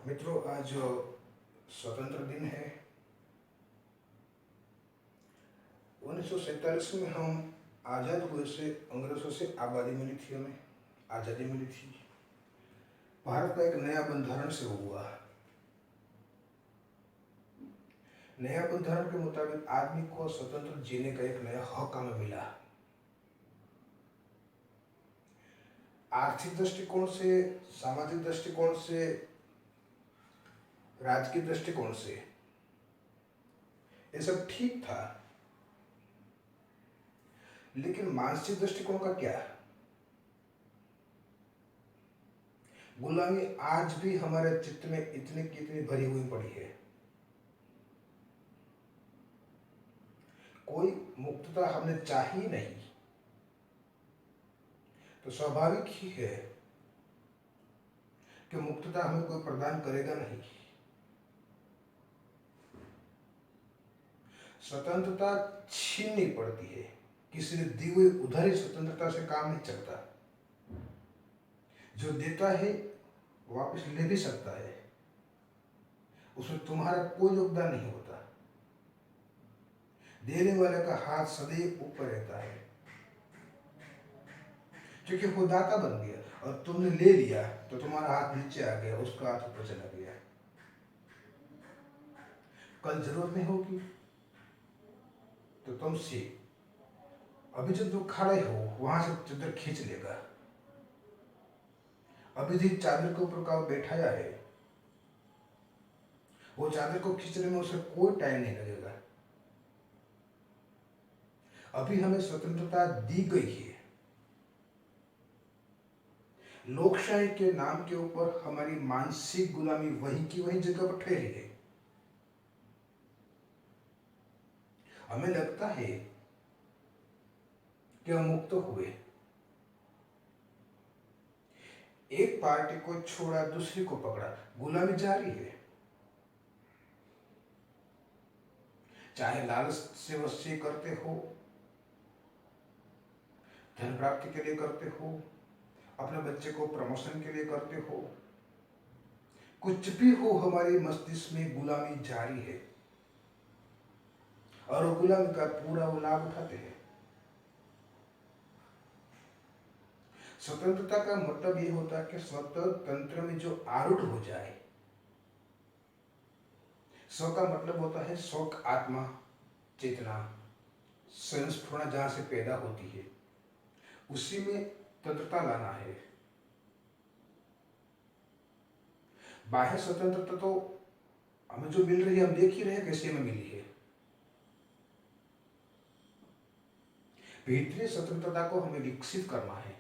मित्रों, आज स्वतंत्र दिन है। 1947 में हम आज़ाद हुए से अंग्रेज़ों से आज़ादी मिली थी, हमें आज़ादी मिली थी। भारत का एक नया बंधारण से हुआ। नया बंधारण के मुताबिक आदमी को स्वतंत्र जीने का एक नया हक हमें मिला। आर्थिक दृष्टिकोण से, सामाजिक दृष्टिकोण से, राजकीय दृष्टिकोण से ये सब ठीक था, लेकिन मानसिक दृष्टिकोण का क्या? गुलामी आज भी हमारे चित्त में इतनी की इतनी भरी हुई पड़ी है। कोई मुक्तता हमने चाही नहीं, तो स्वाभाविक ही है कि मुक्तता हमें कोई प्रदान करेगा नहीं। स्वतंत्रता छीननी पड़ती है, किसी ने दी हुई उधारी स्वतंत्रता से काम नहीं चलता। जो देता है वापस ले भी सकता है, उसमें तुम्हारा कोई योगदान नहीं होता। देने वाले का हाथ सदैव ऊपर रहता है, क्योंकि वो दाता बन गया और तुमने ले लिया तो तुम्हारा हाथ नीचे आ गया, उसका हाथ ऊपर चला गया। कल जरूरत नहीं होगी तो तुमसे अभी जब तुम खड़े हो वहां से चादर खींच लेगा। अभी जिस चादर के ऊपर का बैठाया है, वो चादर को खींचने में उसे कोई टाइम नहीं लगेगा। अभी हमें स्वतंत्रता दी गई है, लोकशाही के नाम के ऊपर हमारी मानसिक गुलामी वहीं की वहीं जगह पर ठहरी है। हमें लगता है कि हम मुक्त हुए, एक पार्टी को छोड़ा दूसरी को पकड़ा, गुलामी जारी है। चाहे लालच से वसूली करते हो, धन प्राप्ति के लिए करते हो, अपने बच्चे को प्रमोशन के लिए करते हो, कुछ भी हो, हमारी मस्तिष्क में गुलामी जारी है और वो गुलामी का पूरा वो लाभ उठाते हैं। स्वतंत्रता का मतलब ये होता है कि स्वतंत्र में जो आरूढ़ हो जाए। स्व का मतलब होता है शौक, आत्मा, चेतना, स्वयं स्फुरणा जहां से पैदा होती है, उसी में तंत्रता लाना है। बाह्य स्वतंत्रता तो हमें जो मिल रही है, हम देख ही रहे कैसे हमें मिली है। भीतरी स्वतंत्रता को हमें विकसित करना है।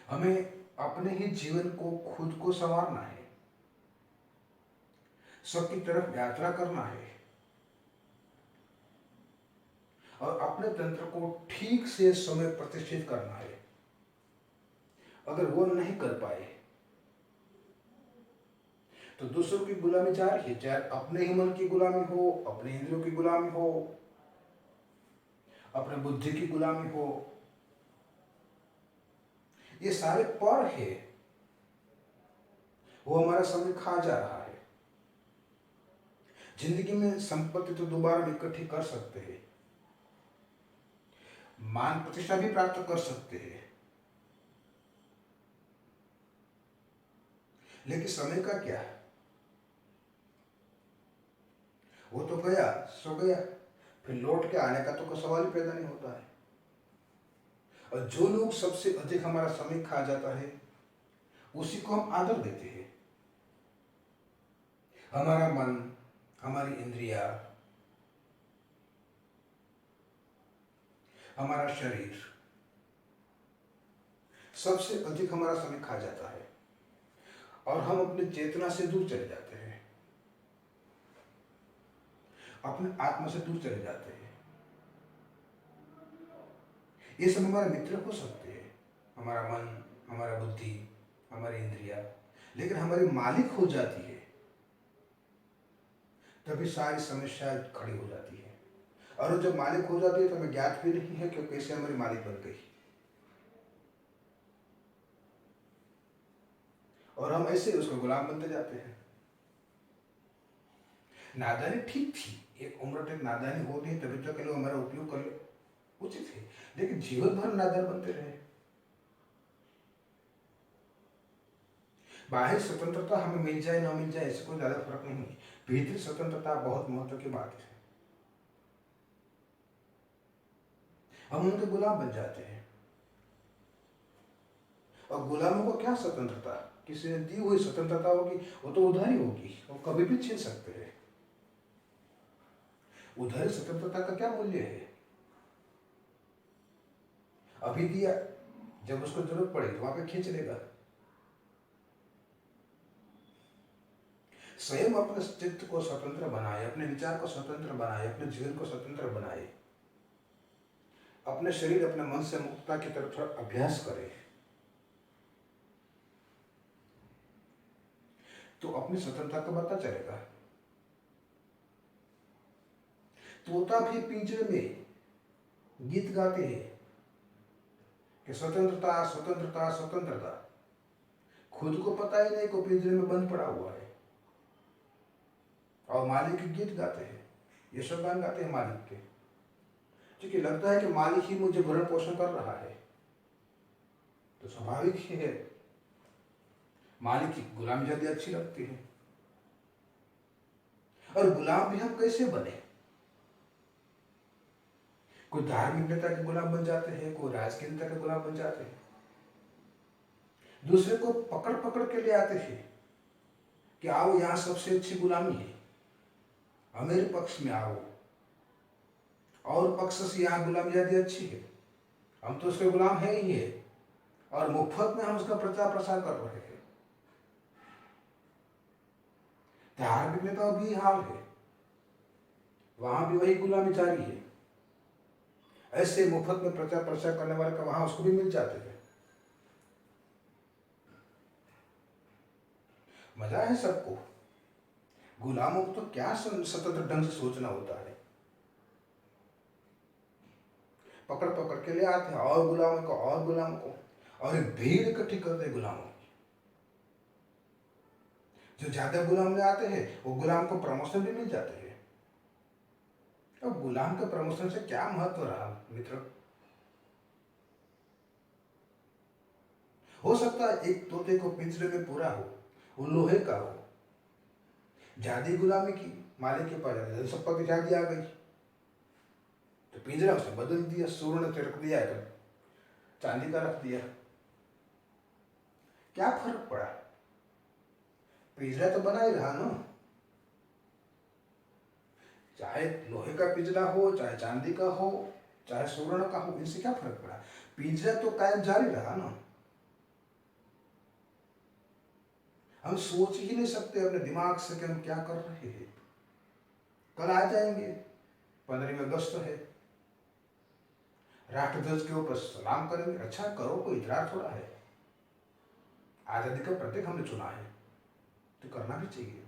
हमें अपने ही जीवन को खुद को संवारना है, स्व की तरफ यात्रा करना है और अपने तंत्र को ठीक से समय प्रतिष्ठित करना है। अगर वो नहीं कर पाए तो दूसरों की गुलामी जारी है, चाहे अपने ही मन की गुलामी हो, अपने इंद्रियों की गुलामी हो, अपने बुद्धि की गुलामी हो, ये सारे पर है, वो हमारा समय खा जा रहा है। जिंदगी में संपत्ति तो दोबारा इकट्ठी कर सकते हैं, मान प्रतिष्ठा भी प्राप्त कर सकते हैं, लेकिन समय का क्या? वो तो गया सो गया, फिर लौट के आने का तो कोई सवाल ही पैदा नहीं होता है। और जो लोग सबसे अधिक हमारा समय खा जाता है, उसी को हम आदर देते हैं। हमारा मन, हमारी इंद्रिया, हमारा शरीर सबसे अधिक हमारा समय खा जाता है और हम अपनी चेतना से दूर चले जाते हैं, अपने आत्मा से दूर चले जाते हैं। ये सब हमारे मित्र हो सकते हैं, हमारा मन, हमारा बुद्धि, हमारी इंद्रिया, लेकिन हमारी मालिक हो जाती है तभी सारी समस्या खड़ी हो जाती है। और जब मालिक हो जाती है तो हमें ज्ञात भी नहीं है कि कैसे हमारी मालिक बन गई। और हम ऐसे उसके गुलाम बनते जाते हैं। नादानी ठीक थी, एक उम्र तक नादानी होती है, तभी तक के लोग हमारा उपयोग कर ले, उचित है, लेकिन जीवन भर नादान बनते रहे। बाहरी स्वतंत्रता हमें मिल जाए ना मिल जाए इससे कोई ज्यादा फर्क नहीं है, भीतरी स्वतंत्रता बहुत महत्व की बात है। हम उनके गुलाम बन जाते हैं, और गुलामों को क्या स्वतंत्रता, किसी ने दी हुई स्वतंत्रता होगी, वो तो उधारी होगी, वो कभी भी छीन सकते हैं। उधारी स्वतंत्रता का क्या मूल्य है? अभी दिया, जब उसको जरूरत पड़ेगी तो वहां पे खींच लेगा। स्वयं अपने चित्त को स्वतंत्र बनाए, अपने विचार को स्वतंत्र बनाए, अपने जीवन को स्वतंत्र बनाए, अपने शरीर अपने मन से मुक्तता की तरफ थोड़ा अभ्यास करे, तो अपनी स्वतंत्रता का पता चलेगा। तोता भी पिंजरे में गीत गाते हैं कि स्वतंत्रता स्वतंत्रता स्वतंत्रता, खुद को पता ही नहीं को पिंजरे में बंद पड़ा हुआ है, और मालिक के गीत गाते हैं, यशोगान गाते हैं मालिक के, क्योंकि लगता है कि मालिक ही मुझे भरण पोषण कर रहा है, तो स्वाभाविक ही है मालिक की गुलामी ज्यादा अच्छी लगती है। और गुलाम भी हम कैसे बने? कोई धार्मिक नेता के गुलाम बन जाते हैं, कोई राजकीय नेता के गुलाम बन जाते हैं, दूसरे को पकड़ पकड़ के ले आते हैं कि आओ यहां सबसे अच्छी गुलामी है, मेरे पक्ष में आओ, और पक्ष से यहाँ गुलामी ज्यादा अच्छी है, हम तो उसके गुलाम है ही है, और मुफ्त में हम उसका प्रचार प्रसार कर रहे हैं। धार्मिक नेता भी हाल है, वहां भी वही गुलामी जारी है, ऐसे मुफ्त में प्रचार प्रसार करने वाले का वहां उसको भी मिल जाते हैं। मजा है सबको, गुलामों को तो क्या स्वतंत्र ढंग से सोचना होता है, पकड़ पकड़ के ले आते हैं, और गुलामों को और गुलामों को, और एक भीड़ इकट्ठी करते हैं गुलामों की। जो ज्यादा गुलाम ले आते हैं वो गुलाम को प्रमोशन भी मिल जाते हैं। अब गुलाम के प्रमोशन से क्या महत्व रहा मित्र? हो सकता है एक तोते को पिंजरे में पूरा हो, वो लोहे का हो, ज्यादा गुलामी की, मालिक के पास सब पर आजादी आ गई, तो पिंजरा उसने बदल दिया, स्वर्ण से रख दिया, तो चांदी का रख दिया, क्या फर्क पड़ा? पिंजरा तो बना ही रहा ना, चाहे लोहे का पिंजरा हो, चाहे चांदी का हो, चाहे स्वर्ण का हो, इनसे क्या फर्क पड़ा? पिंजरा तो कायम जारी रहा ना। हम सोच ही नहीं सकते अपने दिमाग से कि हम क्या कर रहे हैं। कल आ जाएंगे, 15 अगस्त है, राष्ट्रध्वज के ऊपर सलाम करेंगे, अच्छा करो, कोई इतरार थोड़ा है, आजादी का प्रतीक हमने चुना है तो करना भी चाहिए।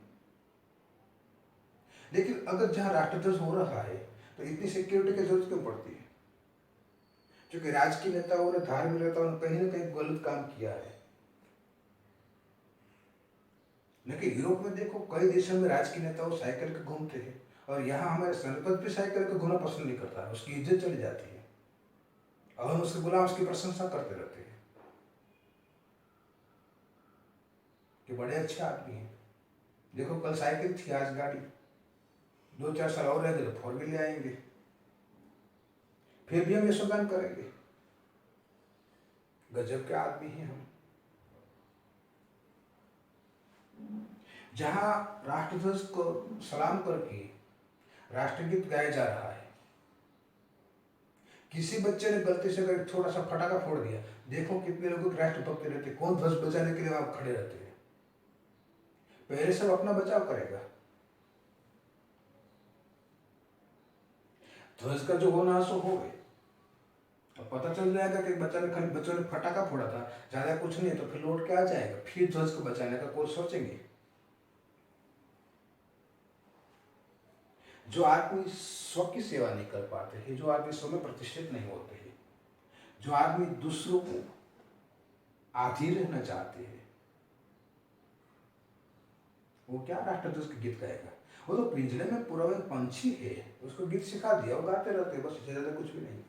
लेकिन अगर जहां राष्ट्रध्वज हो रहा है तो इतनी सिक्योरिटी की जरूरत क्यों पड़ती है? क्योंकि राजकीय नेताओं ने, धार्मिक नेताओं ने कहीं ना कहीं गलत काम किया है। लेकिन यूरोप में देखो, कई देशों में राजकीय नेताओं साइकिल के घूमते हैं, और यहाँ हमारे संपत भी साइकिल के घूमना पसंद नहीं करता है, उसकी इज्जत चली जाती है, और हम उसके गुलाम उसकी प्रशंसा करते रहते हैं कि बड़े अच्छे आदमी हैं। देखो कल साइकिल थी, आज गाड़ी, 2-4 साल और रहेंगे तो 4 व्हीलर आएंगे, फिर भी हम यशोगान करेंगे, गजब के आदमी हैं हम। जहां राष्ट्रध्वज को सलाम करके राष्ट्रगीत गाया जा रहा है, किसी बच्चे ने गलती से अगर थोड़ा सा फटाका फोड़ दिया, देखो कितने लोग राष्ट्रभक्त रहते, कौन ध्वज बचाने के लिए वहां खड़े रहते हैं। पहले सब अपना बचाव करेगा, ध्वज का जो होना सो हो गए, अब पता चल जाएगा कि बच्चों ने फटाका फोड़ा था, ज्यादा कुछ नहीं, तो फिर लौट के आ जाएगा, फिर ध्वज को बचाने का कोई सोचेंगे। जो आदमी स्व की सेवा नहीं कर पाते हैं, जो आदमी स्व में प्रतिष्ठित नहीं होते हैं, जो आदमी दूसरों को आधीन रहना चाहते हैं, वो क्या राष्ट्रध्वज के गीत गाएगा? वो तो पिंजरे में पूरा एक पंछी है, उसको गीत सिखा दिया, वो गाते रहते, बस इससे ज्यादा कुछ भी नहीं।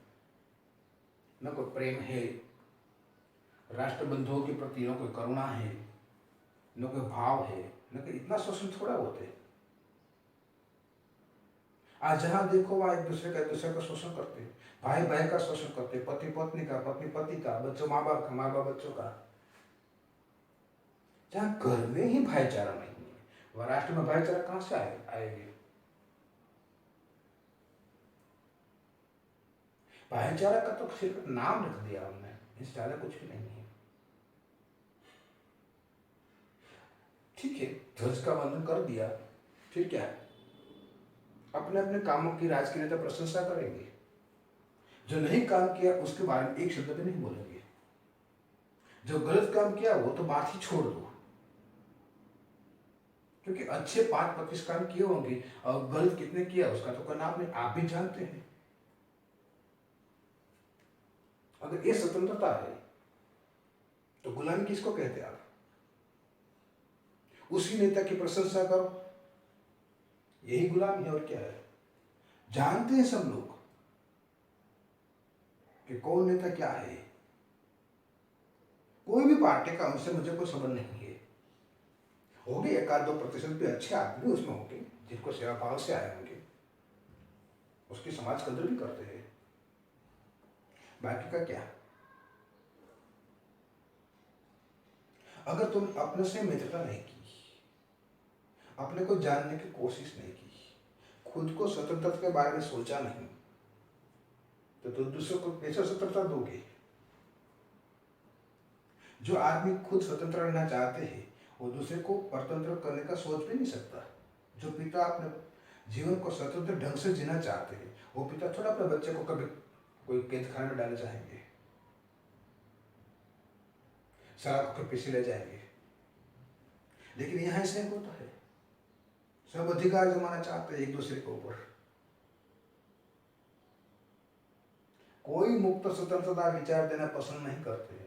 न कोई प्रेम है राष्ट्र बंधुओं के प्रति, न कोई करुणा है, न कोई भाव है, न कोई, इतना शोषण थोड़ा होते। आज जहां देखो वहां एक दूसरे का शोषण करते, भाई भाई का शोषण करते, पति पत्नी का, पत्नी पति का, बच्चों माँ बाप का, माँ बाप बच्चों का। जहां घर में ही भाईचारा नहीं है, वह राष्ट्र में भाईचारा कहां से आएगी? भाईचारा का तो सिर्फ नाम रख दिया हमने, इससे ज्यादा कुछ भी नहीं है। ठीक है, ध्वज का वंदन कर दिया, फिर क्या? अपने अपने कामों की राजकीय नेता प्रशंसा करेंगे, जो नहीं काम किया उसके बारे में एक शब्द भी नहीं बोलेंगे। जो गलत काम किया वो तो बात ही छोड़ दो, क्योंकि अच्छे 5-25 काम किए होंगे और गलत कितने किया उसका तो नाम नहीं, आप भी जानते हैं। अगर ये स्वतंत्रता है तो गुलामी किसको कहते हैं? आप उसी नेता की प्रशंसा करो, यही गुलामी है और क्या है? जानते हैं सब लोग कि कौन नेता क्या है। कोई भी पार्टी का उनसे मुझे कोई संबंध नहीं है। होंगे 1-2% भी अच्छे आदमी उसमें होंगे जिनको सेवा भाव से आए होंगे, उसकी समाज कदर भी करते हैं, बाकी का क्या? अगर तुम अपने से मित्रता नहीं की, अपने को जानने की कोशिश नहीं की, खुद को स्वतंत्रता के बारे में सोचा नहीं, तो तुम दूसरों को कैसे स्वतंत्रता दोगे? जो आदमी खुद स्वतंत्र रहना चाहते हैं वो दूसरे को परतंत्र करने का सोच भी नहीं सकता। जो पिता अपने जीवन को स्वतंत्र ढंग से जीना चाहते हैं वो पिता थोड़ा अपने बच्चे को कभी कोई कैद खाने में डालना चाहेंगे, सड़क के पीछे ले जाएंगे। लेकिन यहाँ ऐसे होता है, सब अधिकार जमाना चाहते हैं एक दूसरे के ऊपर। कोई मुक्त स्वतंत्रता विचार देना पसंद नहीं करते।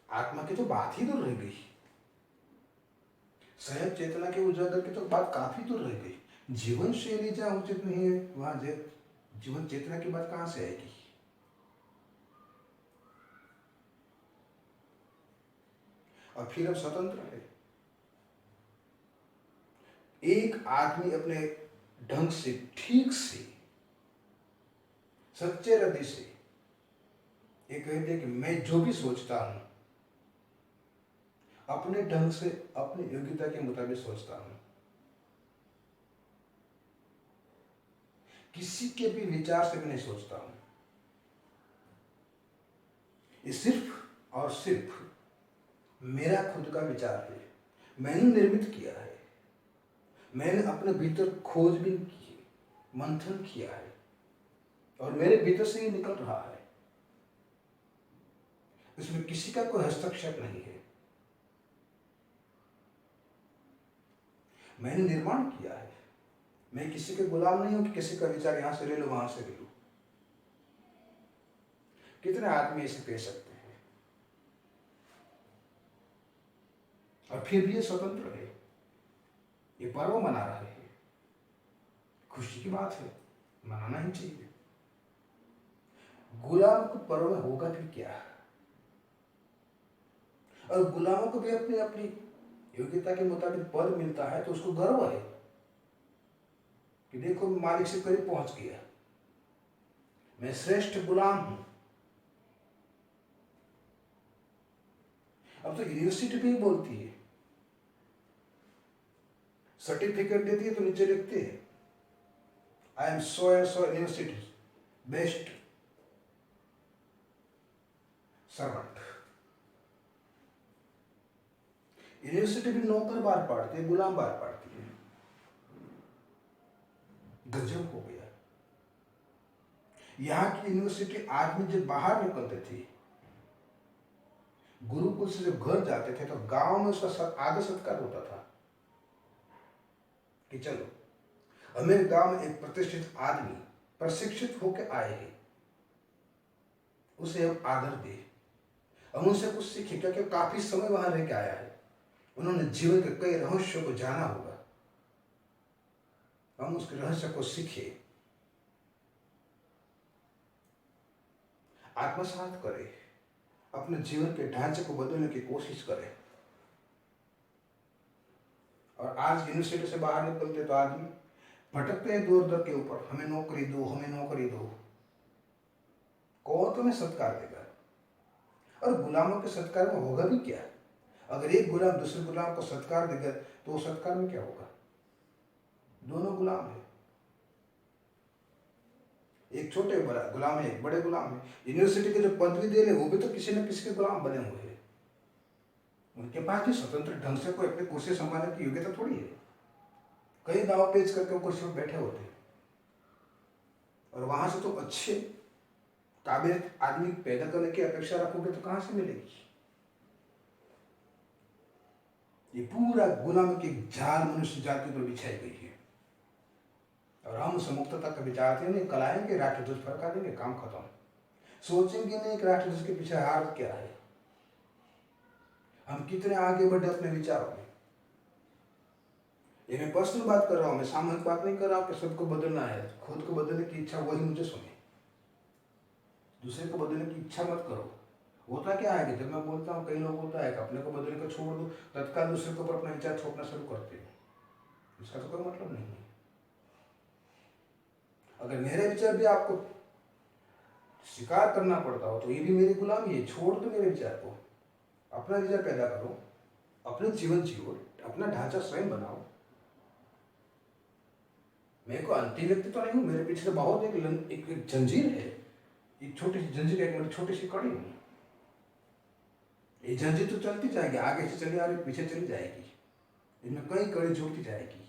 आत्मा की तो बात ही दूर रह गई, स्वयं चेतना के उजागर की तो बात काफी दूर रह गई। जीवन शैली जहां उचित नहीं है वहां जीवन चेतना की बात कहां से आएगी? और फिर अब स्वतंत्र है, एक आदमी अपने ढंग से, ठीक से, सच्चे हृदय से ये कहते हैं कि मैं जो भी सोचता हूं अपने ढंग से, अपनी योग्यता के मुताबिक सोचता हूं, किसी के भी विचार से मैं नहीं सोचता हूं। ये सिर्फ और सिर्फ मेरा खुद का विचार है, मैंने निर्मित किया है, मैंने अपने भीतर खोजबीन की, मंथन किया है और मेरे भीतर से ही निकल रहा है। इसमें किसी का कोई हस्तक्षेप नहीं है। मैंने निर्माण किया है, मैं किसी के गुलाम नहीं हूं कि किसी का विचार यहां से ले लो वहां से ले लो। कितने आदमी इसे कह सकते हैं और फिर भी ये स्वतंत्र है, ये पर्व मना रहे हैं, खुशी की बात है, मनाना ही चाहिए। गुलाम को पर्व में होगा फिर क्या? और गुलामों को भी अपनी अपनी योग्यता के मुताबिक पद मिलता है तो उसको गर्व है कि देखो मालिक से करीब पहुंच गया, मैं श्रेष्ठ गुलाम हूं। अब तो यूनिवर्सिटी भी बोलती है, सर्टिफिकेट देती है तो नीचे लिखते हैं I am so and so university best servant. University भी नौकर बार पाड़ती है, गुलाम बार पाड़ती है। गजब हो गया। यहाँ की यूनिवर्सिटी आदमी जब बाहर निकलते थे, गुरुकुल से जब घर जाते थे तो गांव में उसका आदर सत्कार होता था कि चलो मेरे गांव में एक प्रतिष्ठित आदमी प्रशिक्षित होकर आए हैं, उसे हम आदर दे, हम उनसे कुछ सीखे क्योंकि काफी समय वहां रह के आया है, उन्होंने जीवन के कई रहस्यों को जाना होगा। हम उसके रहस्य को सीखे, आत्मसात करें, अपने जीवन के ढांचे को बदलने की कोशिश करें। और आज यूनिवर्सिटी से बाहर निकलते तो आदमी भटकते हैं दूर दर के ऊपर, हमें नौकरी दो, हमें नौकरी दो। कौन तुम्हें सत्कार देगा? और गुलामों के सत्कार में होगा भी क्या? अगर एक गुलाम दूसरे गुलाम को सत्कार देगा तो वो सत्कार में क्या होगा? दोनों गुलाम है। एक छोटे बड़ा गुलाम है, एक बड़े गुलाम है। यूनिवर्सिटी के जो पदवी दे रहे वो भी तो किसी न किसी के गुलाम बने हुए हैं। उनके पास भी स्वतंत्र ढंग से कोई अपनी कुर्सी संभालने की योग्यता थोड़ी है। कई दाव पेच करके वो कुर्सी पर बैठे होते हैं और वहां से तो अच्छे काबिल आदमी पैदा करने की अपेक्षा रखोगे तो कहां से मिलेगी? ये पूरा गुलामी की जाल मनुष्य जाति पर बिछाई गई है और हम उस मुक्तता का विचार नहीं कलाएंगे, राष्ट्रध्वज फड़का देंगे, काम खत्म। सोचेंगे नहीं कि राष्ट्रध्वज के पीछे हार क्या है, हम कितने आगे बढ़े अपने विचारों में। ये मैं पर्सनल बात कर रहा हूं, मैं सामूहिक बात नहीं कर रहा हूं कि सबको बदलना है। खुद को बदलने की इच्छा वही मुझे सुने, दूसरे को बदलने की इच्छा मत करो। होता क्या है कि जब मैं बोलता हूँ, कई लोग होता है कि अपने को बदलने को छोड़ दो, तत्काल दूसरे के ऊपर अपना विचार थोपना शुरू करते हैं। इसका तो कोई मतलब नहीं है। अगर मेरे विचार भी आपको स्वीकार करना पड़ता हो तो ये भी मेरी गुलामी है। छोड़ दो मेरे विचार को, अपना विचार पैदा करो, अपने जीवन जियो, अपना ढांचा स्वयं बनाओ। मैं कोई अंतिम व्यक्ति तो नहीं हूँ, मेरे पीछे तो बहुत एक जंजीर है, एक छोटी सी जंजीर, एक मेरी छोटी सी कड़ी हूँ। ये जंजीर तो चलती जाएगी, आगे से चली आ रही, पीछे चली जाएगी, इनमें कई कड़ी जुड़ती जाएगी।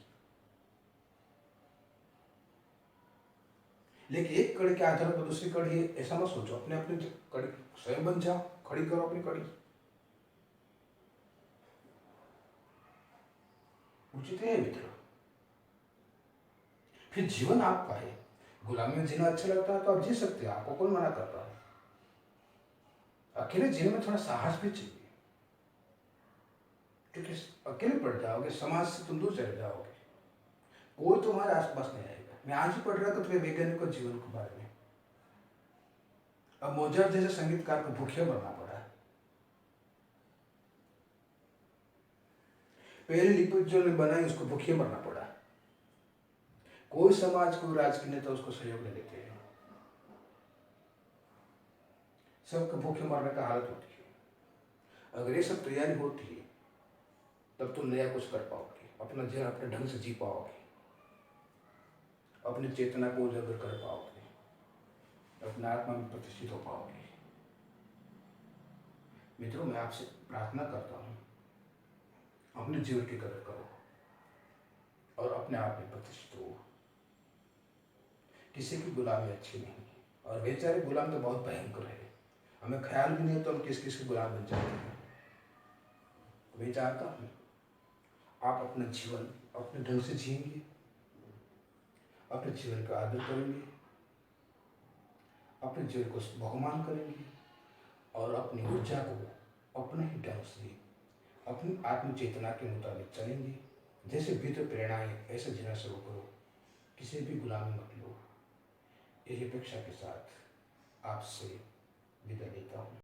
लेकिन एक कड़ी के आधार पर दूसरी कड़ी है ऐसा मत सोचो। अपने अपने कड़ी स्वयं बन जाओ, खड़ी करो अपनी कड़ी। उचित है मित्र। फिर जीवन आपका है। गुलामी में जीना अच्छा लगता है तो आप जी सकते हैं, आपको कौन मना करता है। अकेले जीने में थोड़ा साहस भी चाहिए, क्योंकि अकेले पड़ जाओगे, समाज से तुम दूर चले जाओगे, कोई तुम्हारे आसपास नहीं आएगा। मैं आज ही पढ़ रहा था तुम्हें वैज्ञानिक जीवन के बारे में। अब मोजार्ट जैसे संगीतकार को भूखे मरना पड़ा। पहली लिपि जो बनाई उसको भूखे मरना पड़ा। कोई समाज, कोई राजकीय नेता उसको सहयोग नहीं देते हैं, सबको भूखे मरने का हालत होती है। अगर ये सब तैयारी होती है तब तुम नया कुछ कर पाओगे, अपना जीवन अपने ढंग से जी पाओगे, अपनी चेतना को उजागर कर पाओगे, अपने आत्मा में प्रतिष्ठित हो पाओगे। मित्रों, मैं आपसे प्रार्थना करता हूँ, अपने जीवन की कदर करो और अपने आप में प्रतिष्ठित हो। किसी की गुलामी अच्छी नहीं है, और बेचारे गुलाम तो बहुत भयंकर है। हमें ख्याल भी नहीं तो हम किस किस के गुलाम बन जाते हैं। मैं चाहता हूँ आप अपना जीवन अपने ढंग से जिएंगे, अपने जीवन का आदर करेंगे, अपने जीवन को बहुमान करेंगे और अपनी ऊर्जा को अपने ही ढंग से अपनी आत्म चेतना के मुताबिक चलेंगे। जैसे भीतर प्रेरणाएं ऐसे जीना शुरू करो, किसी भी गुलामी मत लो। यही अपेक्षा के साथ आपसे विदा लेता हूँ।